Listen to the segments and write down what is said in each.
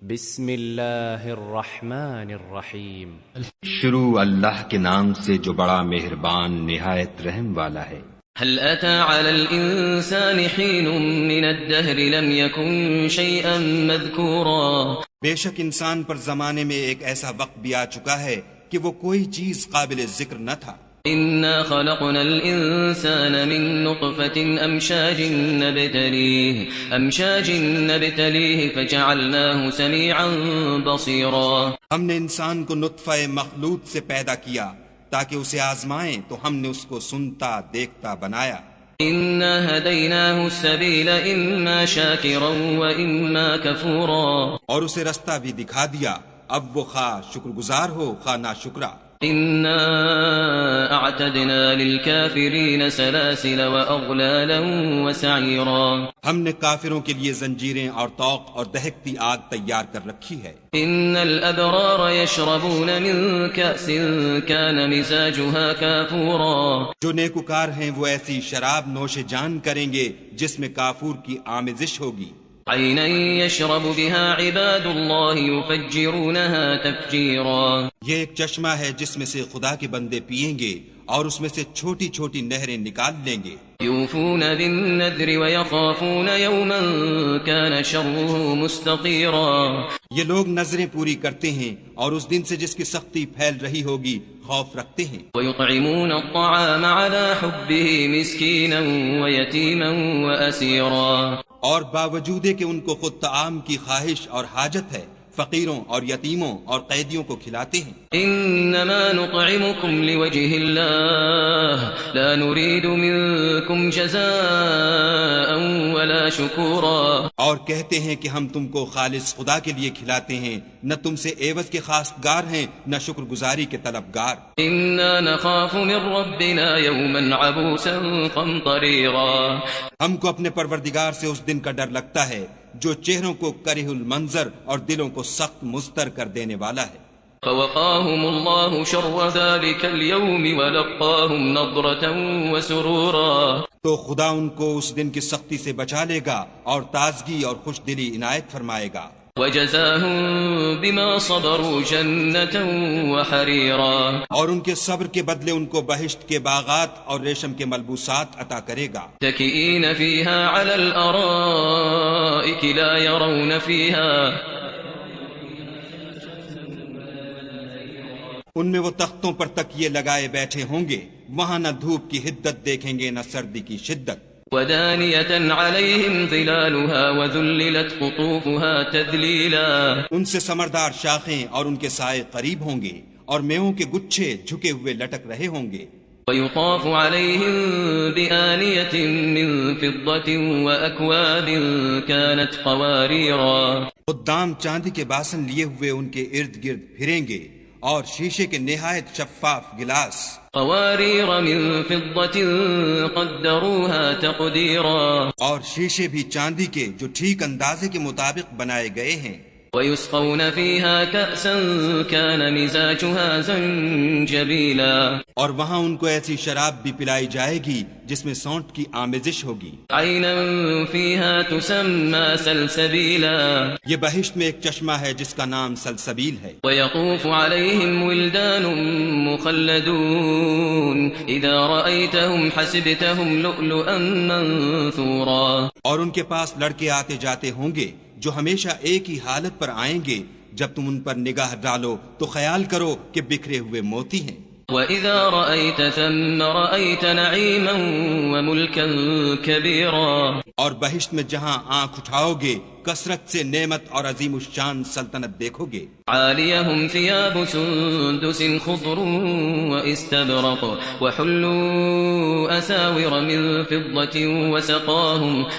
بسم اللہ الرحمن الرحیم. شروع اللہ کے نام سے جو بڑا مہربان نہایت رحم والا ہے. هل أتى على الإنسان حين من الدهر لم يكن شيئا مذكورا. بے شک انسان پر زمانے میں ایک ایسا وقت بھی آ چکا ہے کہ وہ کوئی چیز قابل ذکر نہ تھا. إنا خلقنا الإنسان من نطفة أمشاج نبتليه فجعلناه سميعا بصيرا. ہم نے انسان کو نطفہ مخلوط سے پیدا کیا تاکہ اسے آزمائیں تو ہم نے اس کو سنتا دیکھتا بنایا. إنا هديناه السبيل إما شاكرا وإما كفورا. اور اسے رستہ بھی دکھا دیا، اب وہ خواہ شکر گزار ہو خواہ ناشکرا. إنا أعتدنا للكافرين سلاسل وأغلالا وسعيرا. ہم نے کافروں کے لیے زنجیریں اور طوق اور دہکتی آگ تیار کر رکھی ہے. إن الأبرار يشربون من كأس كان مزاجها كافورا. جو نیکوکار ہیں وہ ایسی شراب نوش جان کریں گے جس میں کافور کی آمیزش ہوگی. عينا يشرب بها عباد الله يفجرونها تفجيرا. یہ ایک چشمہ ہے جس میں سے خدا کے بندے پیئیں گے اور اس میں سے چھوٹی چھوٹی نہریں نکال لیں گے. يوفون بالنذر ويخافون يوما كان شره مستطيرا. یہ لوگ نظریں پوری کرتے ہیں اور اس دن سے جس کی سختی پھیل رہی ہوگی خوف رکھتے ہیں. ويطعمون الطعام على حبه مسكينا ويتيما وأسيرا. اور باوجود کہ ان کو خود طعام کی خواہش اور حاجت ہے فقیروں اور یتیموں اور قیدیوں کو کھلاتے ہیں. انما نطعمكم لوجه الله لا نريد منكم جزاء ولا شكورا. اور کہتے ہیں کہ ہم تم کو خالص خدا کے لیے کھلاتے ہیں، نہ تم سے عوض کے خواستگار ہیں نہ شکر گزاری کے طلبگار. انا نخاف من ربنا يوما عبوسا قمطريرا. ہم کو اپنے پروردگار سے اس دن کا ڈر لگتا ہے جو چہروں کو کرہ المنظر اور دلوں کو سخت مضطر کر دینے والا ہے. فوقاهم الله شر ذلك اليوم ولقاهم نضرة وسرورا. تو خدا ان کو اس دن کی سختی سے بچا لے گا اور تازگی اور خوش دلی عنایت فرمائے گا. وجزاهم بما صبروا جنة وحريرا. اور ان کے صبر کے بدلے ان کو بہشت کے باغات اور ریشم کے ملبوسات عطا کرے گا. متكئين فيها على الأرائك لا يرون فيها. ان میں وہ تختوں پر تکیے لگائے بیٹھے ہوں گے، وہاں نہ دھوپ کی حدت دیکھیں گے نہ سردی کی شدت. ودانية عليهم ظلالها وذللت قطوفها تذليلا. ان سے ثمردار شاخیں اور ان کے سائے قریب ہوں گے اور میووں کے گچھے جھکے ہوئے لٹک رہے ہوں گے. ويطاف عليهم بآنية من فضة وأكواب كانت قواريرا. خدام چاندی کے باسن لیے ہوئے ان کے ارد گرد پھریں گے اور شیشے کے نہایت شفاف گلاس. قوارير من فضة قدروها تقديرا. اور شیشے بھی چاندی کے جو ٹھیک اندازے کے مطابق بنائے گئے ہیں. ويسقون فيها كأسا كان مزاجها زنجبيلا. اور وہاں ان کو ایسی شراب بھی پلائی جائے گی جس میں سونٹ کی آمیزش ہوگی. عينا فيها تسمى سلسبيلا. یہ بہشت میں ایک چشمہ ہے جس کا نام سلسبیل ہے. ويطوف عليهم ولدان مخلدون إذا رأيتهم حسبتهم لؤلؤا منثورا. اور ان کے پاس لڑکے آتے جاتے ہوں گے جو ہمیشہ ایک ہی حالت پر آئیں گے، جب تم ان پر نگاہ ڈالو تو خیال کرو کہ بکھرے ہوئے موتی ہیں. وَإِذَا رَأَيْتَ ثَمَّ رَأَيْتَ نَعِيمًا وَمُلْكًا كَبِيرًا. اور بہشت میں جہاں آنکھ اٹھاؤ گے کثرت سے نعمت اور عظیم الشان سلطنت دیکھو گے. عَالِيَهُمْ ثِيَابُ سُندُسٍ خُضْرٌ وَإِسْتَبْرَقٌ وَحُلُّوا أَسَاوِرَ مِن فِضَّةٍ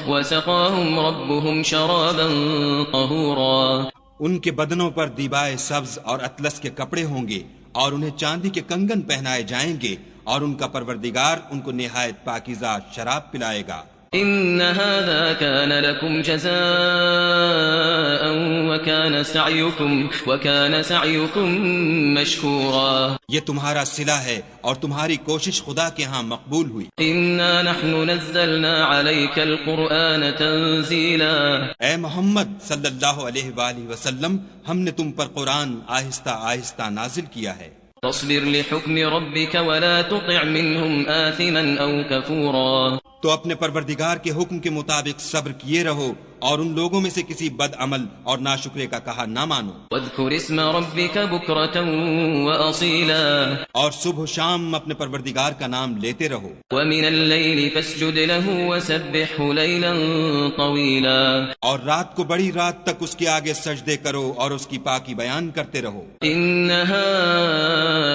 وَسَقَاهُمْ رَبُّهُمْ شَرَابًا طَهُورًا. ان کے بدنوں پر دیبائے سبز اور اطلس کے کپڑے ہوں گے اور انہیں چاندی کے کنگن پہنائے جائیں گے اور ان کا پروردگار ان کو نہایت پاکیزہ شراب پلائے گا. إن هذا كان لكم جزاء وكان سعيكم مشكورا یہ تمہارا صلہ ہے اور تمہاری کوشش خدا کے ہاں مقبول ہوئی. إنا نحن نزلنا عليك القرآن تنزيلا اے محمد صلی اللہ علیہ وآلہ وسلم، ہم نے تم پر قرآن آہستہ آہستہ نازل کیا ہے. فاصبر لحكم ربك ولا تطع منهم آثما أو كفورا تو اپنے پروردگار کے حکم کے مطابق صبر کیے رہو اور ان لوگوں میں سے کسی بد عمل اور ناشکرے کا کہا نہ مانو. واذكر اسم ربك بكرة وأصيلا اور صبح و شام اپنے پروردگار کا نام لیتے رہو. ومن الليل فاسجد له وسبحه ليلا طويلا اور رات کو بڑی رات تک اس کے آگے سجدے کرو اور اس کی پاکی بیان کرتے رہو. إن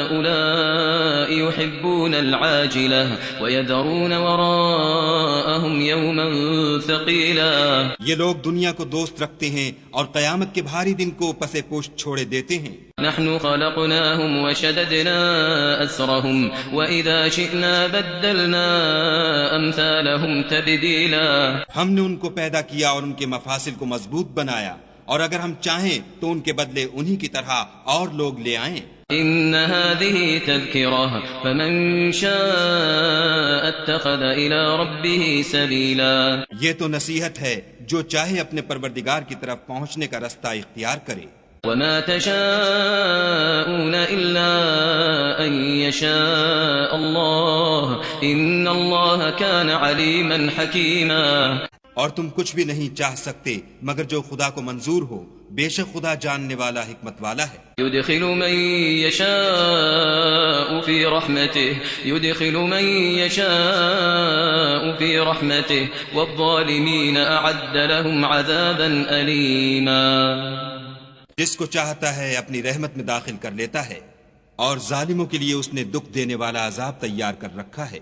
هؤلاء يحبون العاجلة ويذرون وراءهم يوما ثقيلا یہ لوگ دنیا کو دوست رکھتے ہیں اور قیامت کے بھاری دن کو پس پشت چھوڑے دیتے ہیں. نحن خلقناهم وشددنا أسرهم وإذا شئنا بدلنا أمثالهم تبديلا ہم نے ان کو پیدا کیا اور ان کے مفاصل کو مضبوط بنایا، اور اگر ہم چاہیں تو ان کے بدلے انہی کی طرح اور لوگ لے آئیں. إن هذه تذكرة فمن شاء اتخذ إلى ربه سبيلا یہ تو نصیحت ہے، جو چاہے اپنے پروردگار کی طرف پہنچنے کا رستہ اختیار کرے. وما تشاءون إلا أن يشاء الله إن الله كان عليما حكيما اور تم کچھ بھی نہیں چاہ سکتے مگر جو خدا کو منظور ہو، بے شک خدا جاننے والا حکمت والا ہے. يدخل من يشاء في رحمته والظالمين أعد لهم عذابا أليما جس کو چاہتا ہے اپنی رحمت میں داخل کر لیتا ہے، اور ظالموں کے لیے اس نے دکھ دینے والا عذاب تیار کر رکھا ہے.